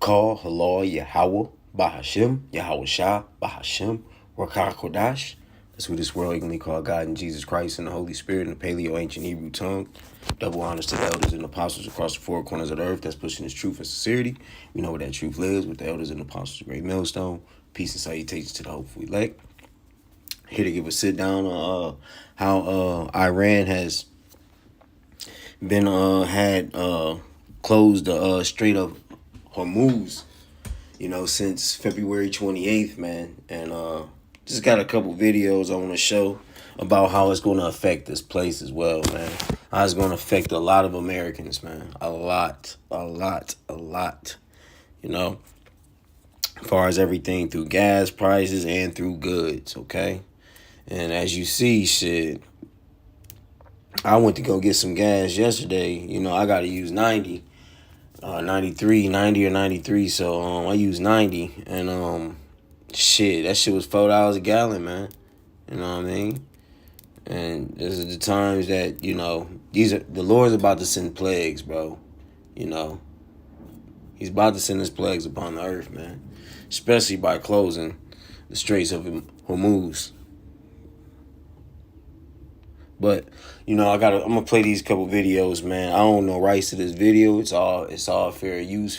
Call Halal Yahweh Bahashim, Yahweh Shah Bahashim, Rakah Kodash. That's who this world can call God and Jesus Christ and the Holy Spirit in the Paleo Ancient Hebrew tongue. Double honors to the elders and apostles across the four corners of the earth that's pushing this truth and sincerity. We know where that truth lives with the elders and apostles of Great Millstone. Peace and salutations to the hopeful elect. Here to give a sit down on how Iran has been closed the Strait of Hormuz, since February 28th, man. And just got a couple videos I want to show about how it's going to affect this place as well, man. How it's going to affect a lot of Americans, man. A lot. As far as everything through gas prices and through goods, okay? And as you see, shit, I went to go get some gas yesterday. I got to use 90 or 93. So I used 90. And that shit was $4 a gallon, man. You know what I mean? And this is the times that, the Lord's about to send plagues, bro. He's about to send his plagues upon the earth, man. Especially by closing the Straits of Hormuz. But, I'm gonna play these couple videos, man. I don't know rights to this video. It's all fair use.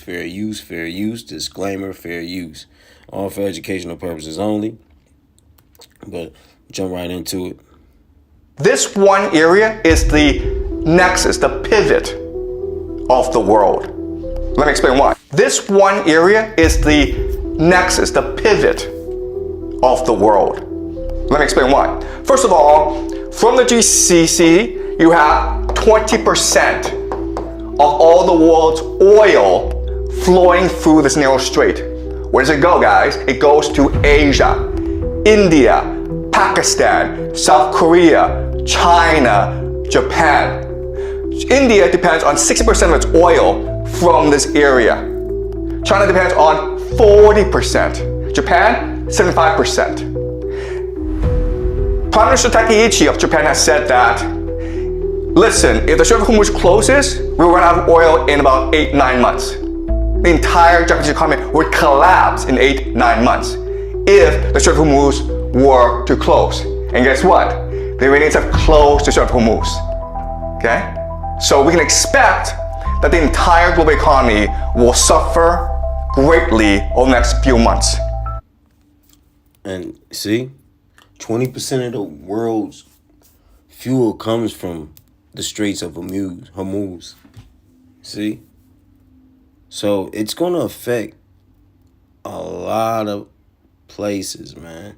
Disclaimer, fair use. All for educational purposes only. But jump right into it. This one area is the nexus, the pivot of the world. Let me explain why. This one area is the nexus, the pivot of the world. Let me explain why. First of all, from the GCC, you have 20% of all the world's oil flowing through this narrow strait. Where does it go, guys? It goes to Asia, India, Pakistan, South Korea, China, Japan. India depends on 60% of its oil from this area. China depends on 40%. Japan, 75%. Prime Minister Takeichi of Japan has said that, listen, if the Strait of Hormuz closes, we'll run out of oil in about 8-9 months. The entire Japanese economy would collapse in 8-9 months if the Strait of Hormuz were to close. And guess what? The Iranians have closed the Strait of Hormuz. Okay? So we can expect that the entire global economy will suffer greatly over the next few months. And see, 20% of the world's fuel comes from the Straits of Hormuz. See? So it's going to affect a lot of places, man.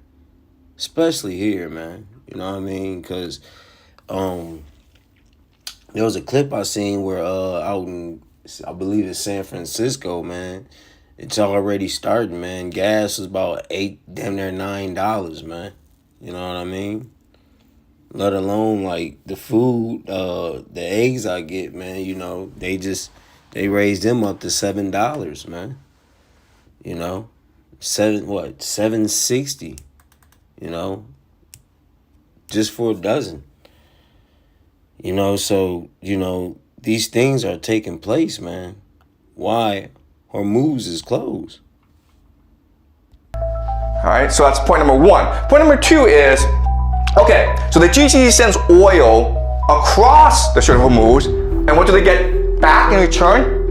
Especially here, man. You know what I mean? Because there was a clip I seen where out in, I believe it's San Francisco, man. It's already starting, man. Gas is about damn near $9, man. You know what I mean? Let alone like the food, the eggs I get, man. They raised them up to $7, man. $7.60. Just for a dozen. So these things are taking place, man. Why Hormuz is closed. All right, so that's point number one. Point number two is, okay, so the GCC sends oil across the Strait of Hormuz, and what do they get back in return?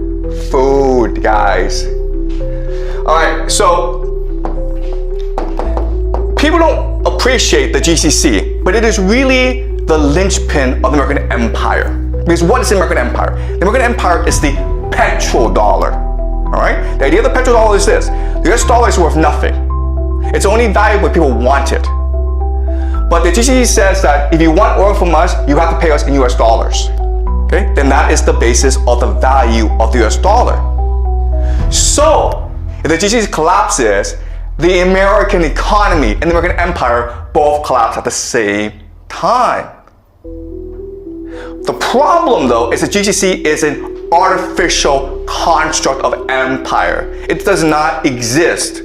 Food, guys. All right, so people don't appreciate the GCC, but it is really the linchpin of the American empire. Because what is the American empire? The American empire is the petrodollar. All right, the idea of the petrodollar is this: the US dollar is worth nothing. It's only valuable if people want it. But the GCC says that if you want oil from us, you have to pay us in US dollars. Okay? Then that is the basis of the value of the US dollar. So, if the GCC collapses, the American economy and the American empire both collapse at the same time. The problem, though, is the GCC is an artificial construct of empire. It does not exist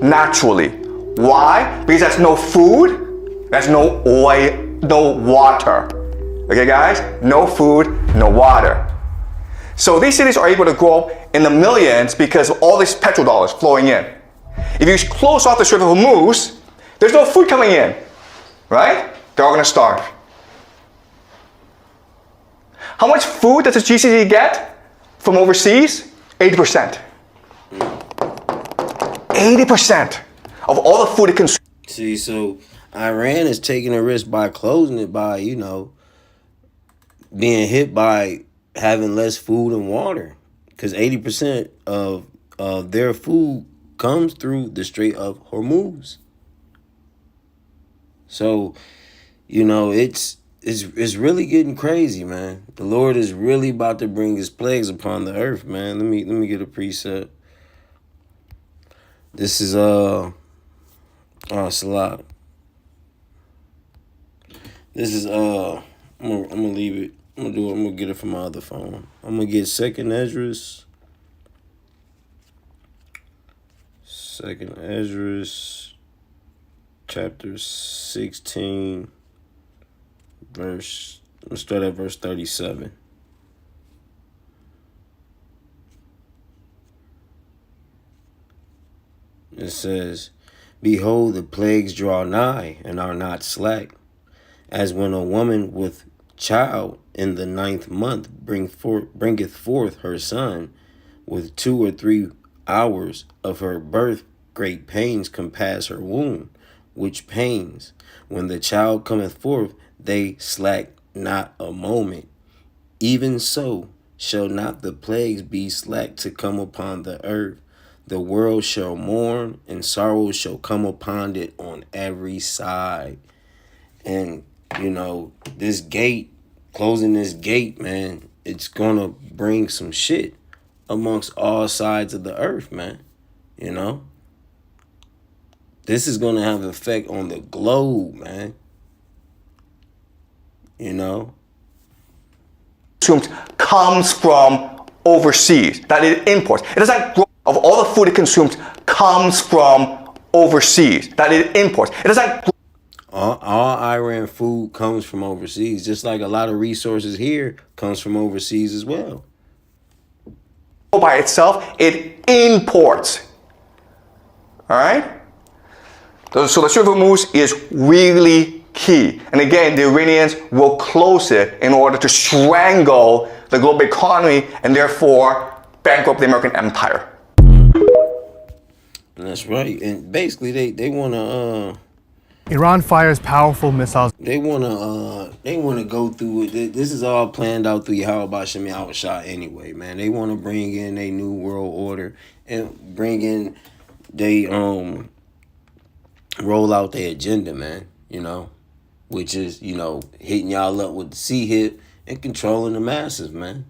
naturally. Why? Because there's no food, there's no oil, no water. Okay, guys? No food, no water. So these cities are able to grow in the millions because of all these petrodollars flowing in. If you close off the Strait of Hormuz, there's no food coming in, right? They're all going to starve. How much food does the GCC get from overseas? 80%. 80% of all the food it consumes. See, so Iran is taking a risk by closing it by, being hit by having less food and water. Because 80% of their food comes through the Strait of Hormuz. So, it's really getting crazy, man. The Lord is really about to bring his plagues upon the earth, man. Let me get a preset. This is Salat. This is I'm gonna leave it. I'm gonna get it from my other phone. I'm gonna get Second Esdras, chapter 16, let's start at verse 37. It says, "Behold, the plagues draw nigh, and are not slack, as when a woman with child in the 9th month bringeth forth her son, with 2 or 3 hours of her birth great pains compass her womb, which pains, when the child cometh forth, they slack not a moment. Even so shall not the plagues be slack to come upon the earth. The world shall mourn, and sorrow shall come upon it on every side." And, this gate, closing this gate, man, it's going to bring some shit amongst all sides of the earth, man. This is going to have an effect on the globe, man. Comes from overseas, that it imports. It doesn't grow. Of all the food it consumes comes from overseas, that it imports. It doesn't grow. All Iran food comes from overseas, just like a lot of resources here comes from overseas as well. By itself, it imports. All right? So the Strait of Hormuz is really key. And again, the Iranians will close it in order to strangle the global economy and therefore bankrupt the American empire. That's right. And basically they want to Iran fires powerful missiles. They want to go through it. This is all planned out through Yahweh Shem Yahweh Shah anyway, man. They want to bring in a new world order and bring in roll out their agenda, man, which is, hitting y'all up with the C-hip and controlling the masses, man,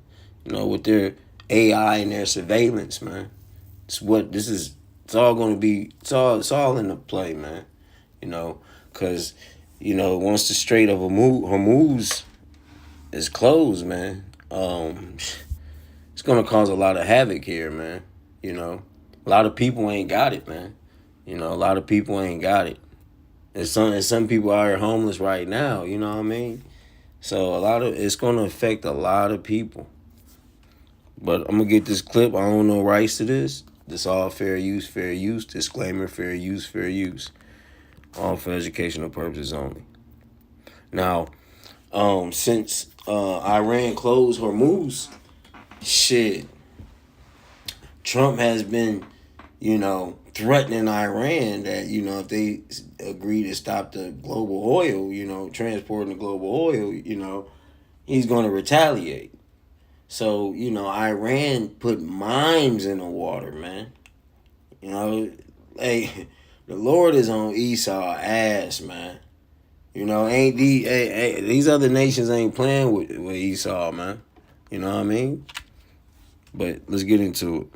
with their AI and their surveillance, man. It's all going to be, it's all in the play, man, because, once the Strait of Hormuz is closed, man, it's going to cause a lot of havoc here, man, A lot of people ain't got it, man. A lot of people ain't got it. There's some people out here homeless right now, you know what I mean? So it's gonna affect a lot of people. But I'm gonna get this clip. I don't know rights to this. This all fair use, disclaimer, fair use. All for educational purposes only. Now, since Iran closed Hormuz, shit, Trump has been, threatening Iran that, if they agree to stop the global oil, transporting the global oil, he's going to retaliate. So, Iran put mines in the water, man. Hey, the Lord is on Esau's ass, man. Ain't these other nations ain't playing with Esau, man. You know what I mean? But let's get into it.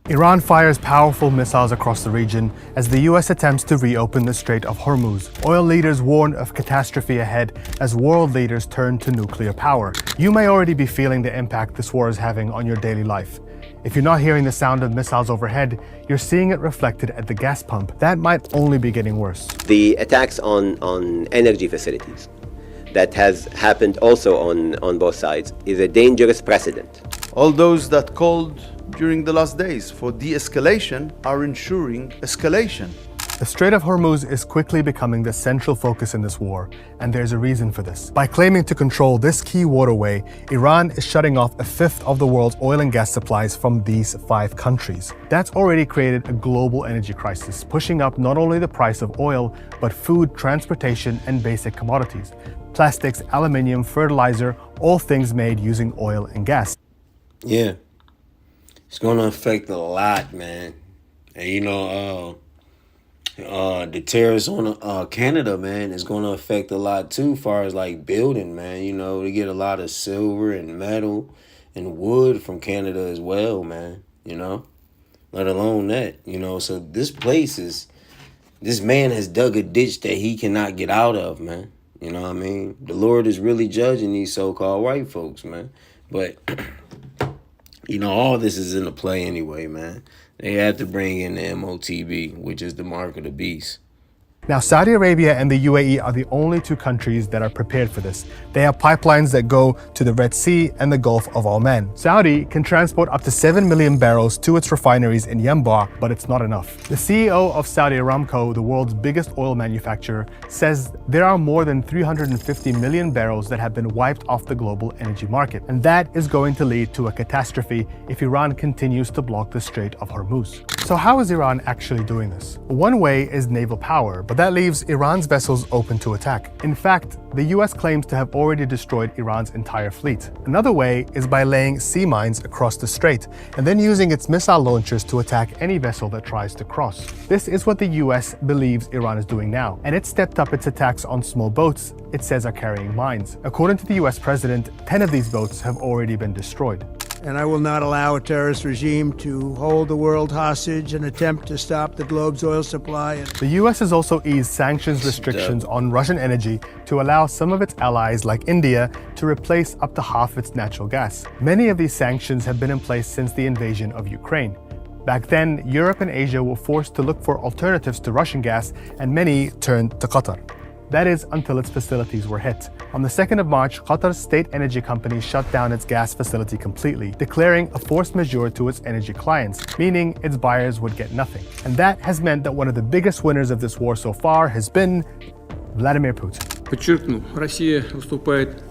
Iran fires powerful missiles across the region as the US attempts to reopen the Strait of Hormuz. Oil leaders warn of catastrophe ahead as world leaders turn to nuclear power. You may already be feeling the impact this war is having on your daily life. If you're not hearing the sound of missiles overhead, you're seeing it reflected at the gas pump. That might only be getting worse. The attacks on energy facilities that has happened also on both sides is a dangerous precedent. All those that called during the last days for de-escalation are ensuring escalation. The Strait of Hormuz is quickly becoming the central focus in this war, and there's a reason for this. By claiming to control this key waterway, Iran is shutting off a fifth of the world's oil and gas supplies from these 5 countries. That's already created a global energy crisis, pushing up not only the price of oil, but food, transportation, and basic commodities. Plastics, aluminium, fertilizer, all things made using oil and gas. Yeah. It's going to affect a lot, man. And you know, the tariffs on Canada, man, is going to affect a lot too, as far as like building, man. You know, they get a lot of silver and metal and wood from Canada as well, man. You know, let alone that, you know. So this man has dug a ditch that he cannot get out of, man. You know what I mean? The Lord is really judging these so-called white folks, man. But, you know, all this is in the play anyway, man. They have to bring in the MOTB, which is the mark of the beast. Now, Saudi Arabia and the UAE are the only 2 countries that are prepared for this. They have pipelines that go to the Red Sea and the Gulf of Oman. Saudi can transport up to 7 million barrels to its refineries in Yanbu, but it's not enough. The CEO of Saudi Aramco, the world's biggest oil manufacturer, says there are more than 350 million barrels that have been wiped off the global energy market. And that is going to lead to a catastrophe if Iran continues to block the Strait of Hormuz. So how is Iran actually doing this? One way is naval power, but that leaves Iran's vessels open to attack. In fact, the US claims to have already destroyed Iran's entire fleet. Another way is by laying sea mines across the strait and then using its missile launchers to attack any vessel that tries to cross. This is what the US believes Iran is doing now, and it stepped up its attacks on small boats it says are carrying mines. According to the US president, 10 of these boats have already been destroyed. And I will not allow a terrorist regime to hold the world hostage and attempt to stop the globe's oil supply. The US has also eased sanctions restrictions on Russian energy to allow some of its allies, like India, to replace up to half its natural gas. Many of these sanctions have been in place since the invasion of Ukraine. Back then, Europe and Asia were forced to look for alternatives to Russian gas, and many turned to Qatar. That is, until its facilities were hit. On the 2nd of March, Qatar's state energy company shut down its gas facility completely, declaring a force majeure to its energy clients, meaning its buyers would get nothing. And that has meant that one of the biggest winners of this war so far has been Vladimir Putin. Подчеркну, Россия выступает,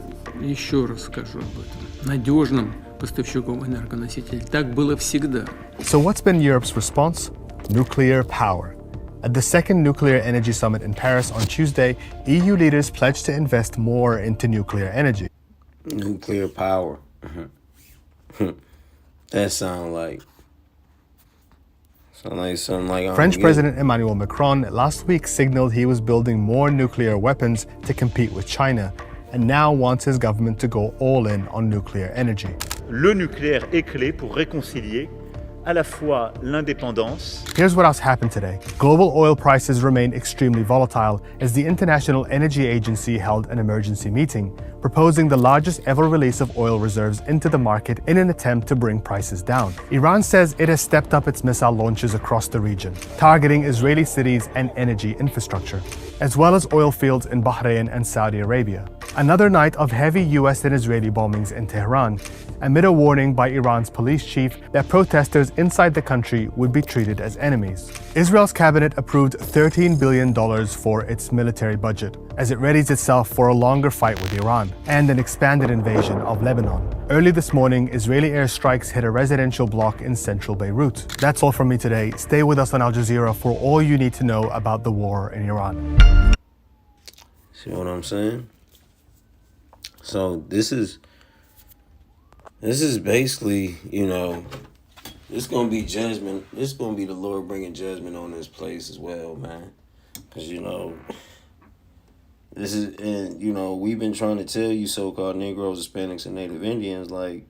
еще раз скажу об этом, надежным поставщиком энергоносителей. Так было всегда. So what's been Europe's response? Nuclear power. At the second nuclear energy summit in Paris on Tuesday, EU leaders pledged to invest more into nuclear energy. Nuclear power. That sound like something like French President Emmanuel Macron last week signaled he was building more nuclear weapons to compete with China, and now wants his government to go all in on nuclear energy. Le nucléaire est clé pour réconcilier à la fois l'indépendance. Here's what else happened today. Global oil prices remained extremely volatile as the International Energy Agency held an emergency meeting, proposing the largest ever release of oil reserves into the market in an attempt to bring prices down. Iran says it has stepped up its missile launches across the region, targeting Israeli cities and energy infrastructure, as well as oil fields in Bahrain and Saudi Arabia. Another night of heavy US and Israeli bombings in Tehran, amid a warning by Iran's police chief that protesters inside the country would be treated as enemies. Israel's cabinet approved $13 billion for its military budget as it readies itself for a longer fight with Iran and an expanded invasion of Lebanon. Early this morning, Israeli airstrikes hit a residential block in central Beirut. That's all from me today. Stay with us on Al Jazeera for all you need to know about the war in Iran. See what I'm saying? So this is basically, you know, it's going to be judgment. It's going to be the Lord bringing judgment on this place as well, man. Because, you know, this is, and, you know, we've been trying to tell you so-called Negroes, Hispanics, and Native Indians, like,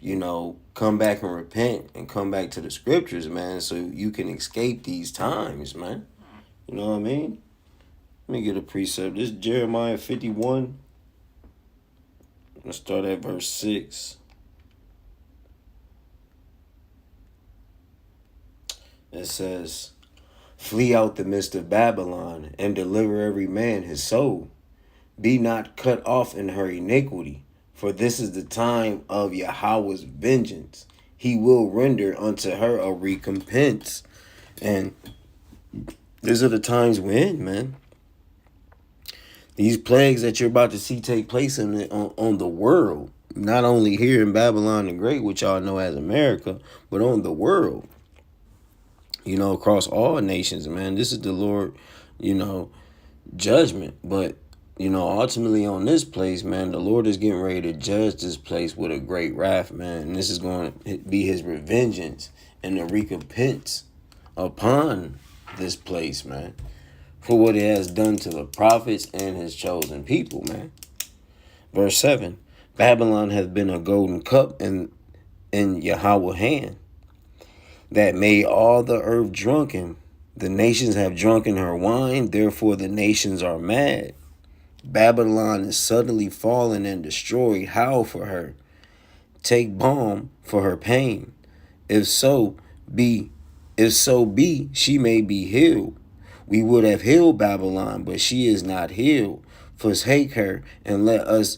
you know, come back and repent and come back to the scriptures, man, so you can escape these times, man. You know what I mean? Let me get a precept. This is Jeremiah 51. Let's start at verse 6. It says, "Flee out the midst of Babylon, and deliver every man his soul. Be not cut off in her iniquity, For this is the time of Yahweh's vengeance. He will render unto her a recompense. And these are the times we're in, man. These plagues that you're about to see take place on the world, not only here in Babylon the Great, which y'all know as America, but on the world, you know, across all nations, man. This is the Lord, you know, judgment. But, you know, ultimately on this place, man, the Lord is getting ready to judge this place with a great wrath, man. And this is going to be his revengeance and the recompense upon this place, man, for what it has done to the prophets and his chosen people, man. Verse 7, Babylon has been a golden cup in Yahweh's hand that made all the earth drunken. The nations have drunken her wine, therefore the nations are mad. Babylon is suddenly fallen and destroyed. Howl for her. Take balm for her pain. If so be, she may be healed. We would have healed Babylon, but she is not healed. Forsake her and let us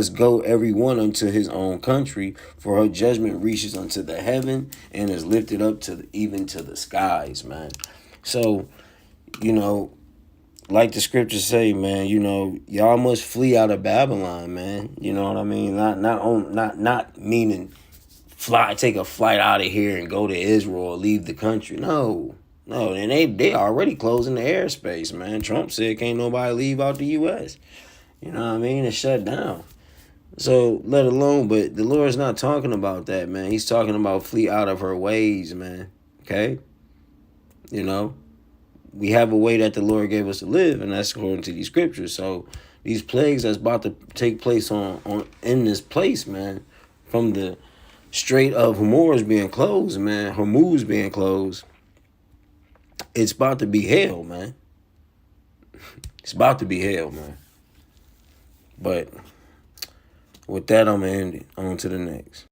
go every one unto his own country, for her judgment reaches unto the heaven and is lifted up even to the skies, man. So, you know, like the scriptures say, man, you know, y'all must flee out of Babylon, man. You know what I mean? Not meaning take a flight out of here and go to Israel or leave the country. No, and they already closing the airspace, man. Trump said can't nobody leave out the U.S. You know what I mean? It's shut down. So let alone, but the Lord's not talking about that, man. He's talking about flee out of her ways, man. Okay? You know, we have a way that the Lord gave us to live, and that's according to these scriptures. So these plagues that's about to take place in this place, man, from the Strait of Hormuz being closed, it's about to be hell, man. It's about to be hell, man. But with that, I'm going to end it. On to the next.